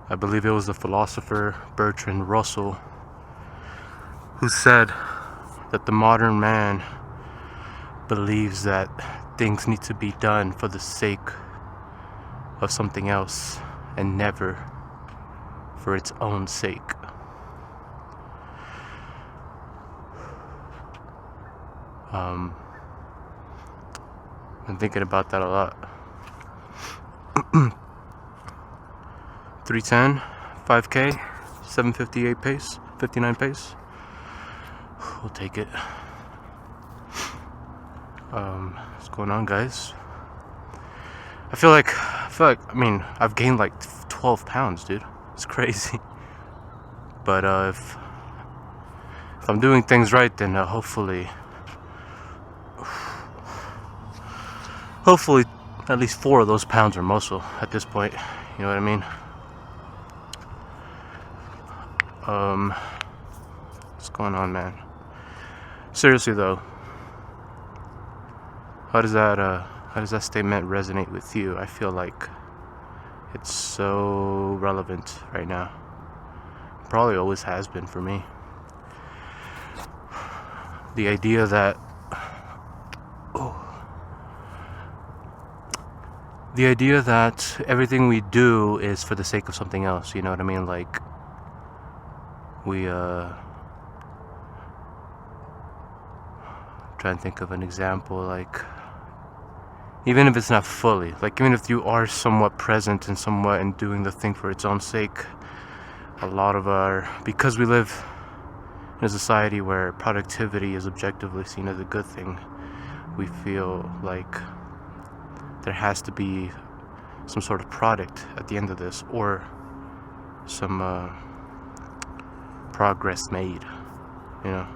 I believe it was the philosopher Bertrand Russell who said that the modern man believes that things need to be done for the sake of something else and never for its own sake. I'm thinking about that a lot. 310, 5K, 758 pace, 59 pace. We'll take it. What's going on, guys? I feel like, I mean, I've gained like 12 pounds, dude. It's crazy. But if I'm doing things right, then hopefully at least 4 of those pounds are muscle at this point. You know what I mean? What's going on, man? Seriously though, how does that statement resonate with you? I feel like it's so relevant right now. Probably always has been for me. The idea that everything we do is for the sake of something else, you know what I mean? Like, we trying to think of an example, like, even if it's not fully, like, even if you are somewhat present and somewhat in doing the thing for its own sake, a lot of because we live in a society where productivity is objectively seen as a good thing, we feel like there has to be some sort of product at the end of this, or some progress made, you know?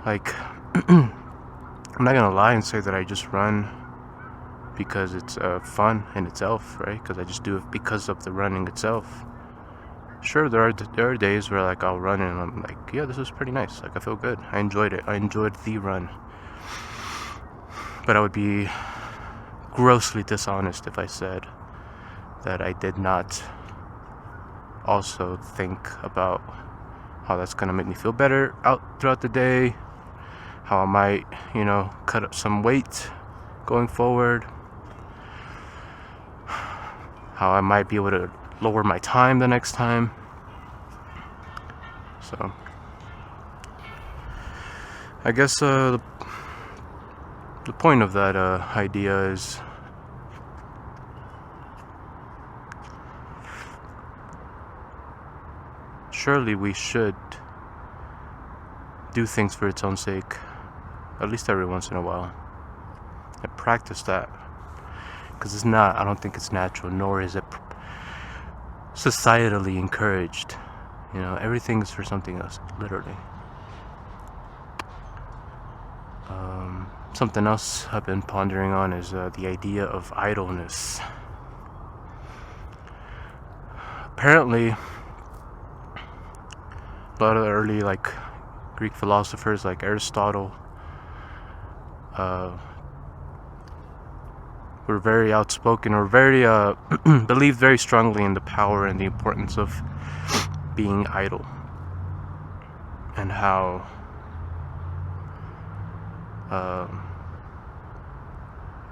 Like, I'm not gonna lie and say that I just run because it's fun in itself, right? Because I just do it because of the running itself. Sure, there are days where, like, I'll run and I'm like, yeah, this is pretty nice. Like, I feel good. I enjoyed it. I enjoyed the run. But I would be grossly dishonest if I said that I did not also think about how that's gonna make me feel better out throughout the day, how I might, you know, cut up some weight going forward, how I might be able to lower my time the next time. So I guess the point of that idea is surely we should do things for its own sake, at least every once in a while, and practice that, because I don't think it's natural, nor is it societally encouraged. You know, everything is for something else, literally. Something else I've been pondering on is the idea of idleness. Apparently, a lot of the early, like, Greek philosophers like Aristotle were very outspoken, or very believed very strongly in the power and the importance of being idle, and how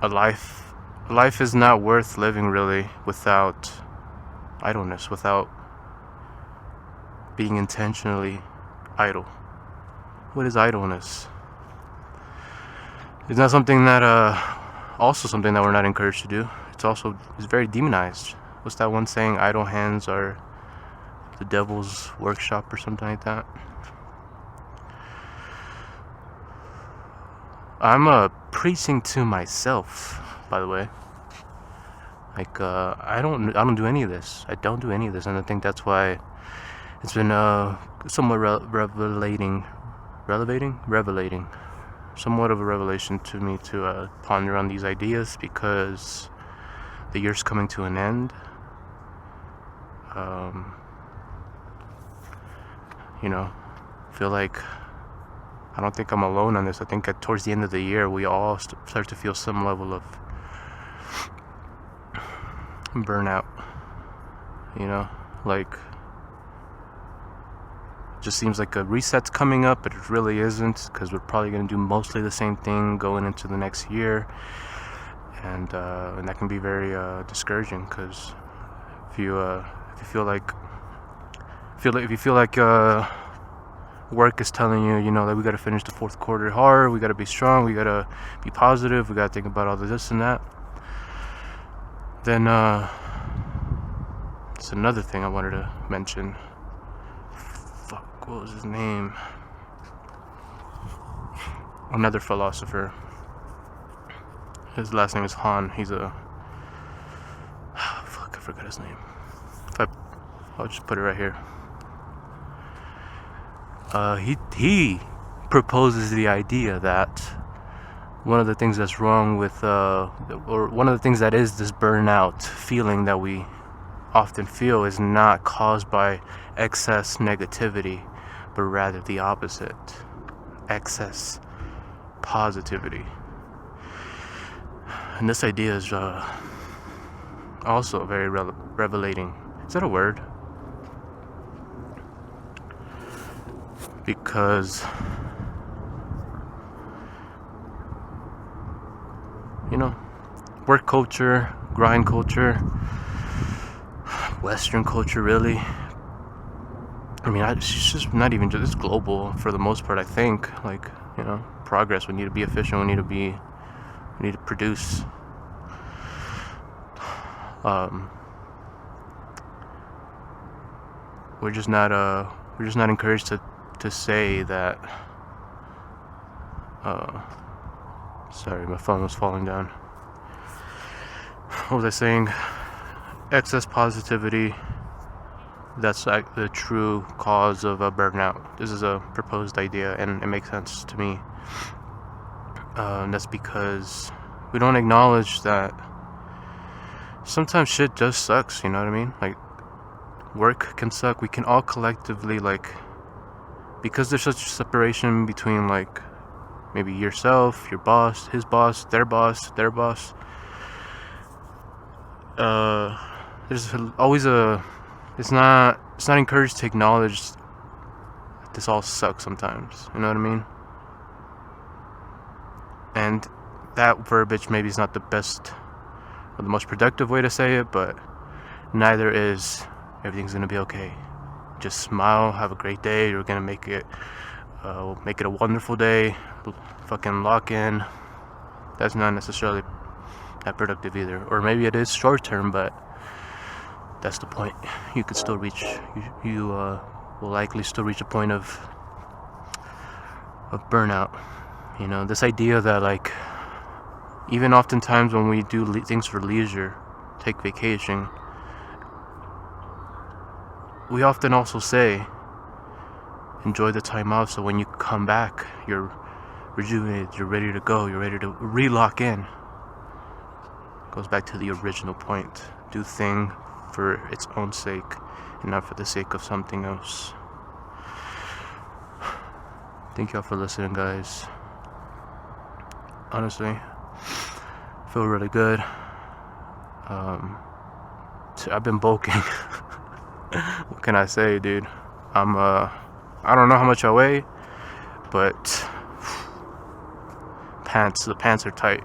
a life is not worth living, really, without idleness, without being intentionally idle. What is idleness? It's not something that also something that we're not encouraged to do. It's very demonized. What's that one saying? Idle hands are the devil's workshop, or something like that. I'm preaching to myself, by the way. Like, I don't do any of this. I don't do any of this, and I think that's why it's been somewhat revelating, somewhat of a revelation to me to ponder on these ideas, because the year's coming to an end. You know, feel like I don't think I'm alone on this. I think towards the end of the year, we all start to feel some level of burnout. You know, like, just seems like a reset's coming up, but it really isn't, because we're probably going to do mostly the same thing going into the next year, and that can be very discouraging. Because if you feel like work is telling you, you know, that we got to finish the fourth quarter hard, we got to be strong, we got to be positive, we got to think about all this and that, then it's another thing I wanted to mention. Fuck, what was his name? Another philosopher. His last name is Han. He's a... fuck, I forgot his name. I'll just put it right here. He proposes the idea that one of the things that's wrong with, or one of the things that is this burnout feeling that we often feel, is not caused by excess negativity, but rather the opposite, excess positivity. And this idea is also very revelating. Is that a word? Because, you know, work culture, grind culture, Western culture, really. I mean, it's just not even just, it's global for the most part, I think. Like, you know, progress, we need to be efficient, we need to produce. We're just not encouraged to say that. Sorry, my phone was falling down. What was I saying? Excess positivity, that's like the true cause of a burnout. This is a proposed idea, and it makes sense to me. That's because we don't acknowledge that sometimes shit just sucks, you know what I mean? Like, work can suck. We can all collectively, like, because there's such a separation between, like, maybe yourself, your boss, his boss, their boss, their boss. There's always it's not encouraged to acknowledge that this all sucks sometimes. You know what I mean? And that verbiage maybe is not the best or the most productive way to say it, but neither is everything's gonna be okay. Just smile, have a great day. You're gonna make it a wonderful day. Fucking lock in. That's not necessarily that productive either. Or maybe it is short term, but that's the point. You could still reach. You will likely still reach a point of burnout. You know, this idea that, like, even oftentimes when we do things for leisure, take vacation, we often also say, enjoy the time off, so when you come back, you're rejuvenated, you're ready to go, you're ready to re-lock in. Goes back to the original point. Do thing for its own sake and not for the sake of something else. Thank y'all for listening, guys. Honestly, I feel really good. I've been bulking. What can I say, dude? I don't know how much I weigh, but the pants are tight.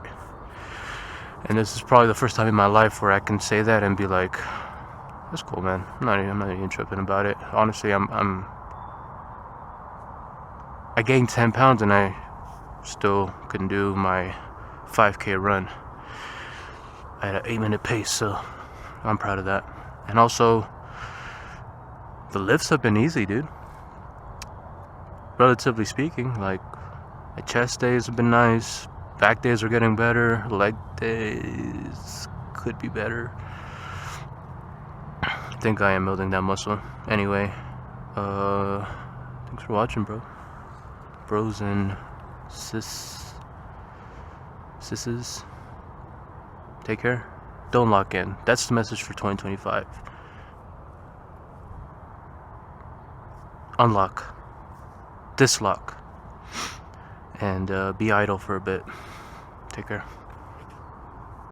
And this is probably the first time in my life where I can say that and be like, that's cool, man. I'm not even tripping about it. Honestly, I gained 10 pounds and I still couldn't do my 5K run at an 8-minute pace, so I'm proud of that. And also, the lifts have been easy, dude. Relatively speaking, like, my chest days have been nice, back days are getting better, leg days could be better. I think I am building that muscle. Anyway, thanks for watching, bro. Bros and sisses, take care. Don't lock in. That's the message for 2025. Unlock, dislock, and be idle for a bit. Take care.